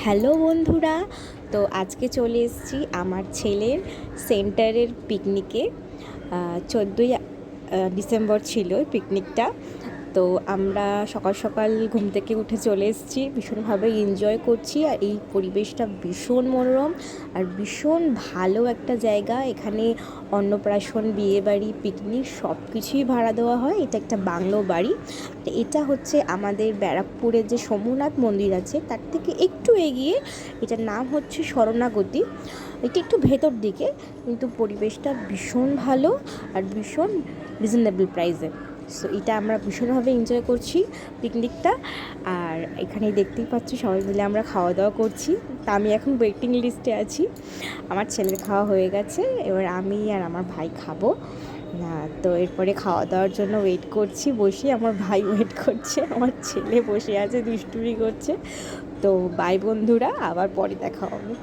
Hello বন্ধুরা, তো আজকে চলে এসেছি আমার ছেলের সেন্টারের পিকনিকে। 14ই ডিসেম্বর ছিল পিকনিকটা। তো আমরা সকাল সকাল ঘুম থেকে উঠে চলে এসেছি, ভীষণভাবে এনজয় করছি। আর এই পরিবেশটা ভীষণ মনোরম আর ভীষণ ভালো একটা জায়গা। এখানে অন্নপ্রাশন, বিয়েবাড়ি, পিকনিক সব কিছুই ভাড়া দেওয়া হয়। এটা একটা বাংলো বাড়ি। এটা হচ্ছে আমাদের ব্যারাকপুরের যে সোমনাথ মন্দির আছে তার থেকে একটু এগিয়ে। এটার নাম হচ্ছে শরণাগতি। এটা একটু ভেতর দিকে, কিন্তু পরিবেশটা ভীষণ ভালো আর ভীষণ রিজনেবল প্রাইসে। সো এটা আমরা ভীষণভাবে এনজয় করছি পিকনিকটা। আর এখানে দেখতেই পাচ্ছি সবাই মিলে আমরা খাওয়া দাওয়া করছি। তা আমি এখন ওয়েটিং লিস্টে আছি। আমার ছেলের খাওয়া হয়ে গেছে, এবার আমি আর আমার ভাই খাবো না। তো এরপরে খাওয়া দাওয়ার জন্য ওয়েট করছি বসে। আমার ভাই ওয়েট করছে, আমার ছেলে বসে আছে দুষ্টুমি করছে। তো বাই বন্ধুরা, আবার পরে দেখা হবে।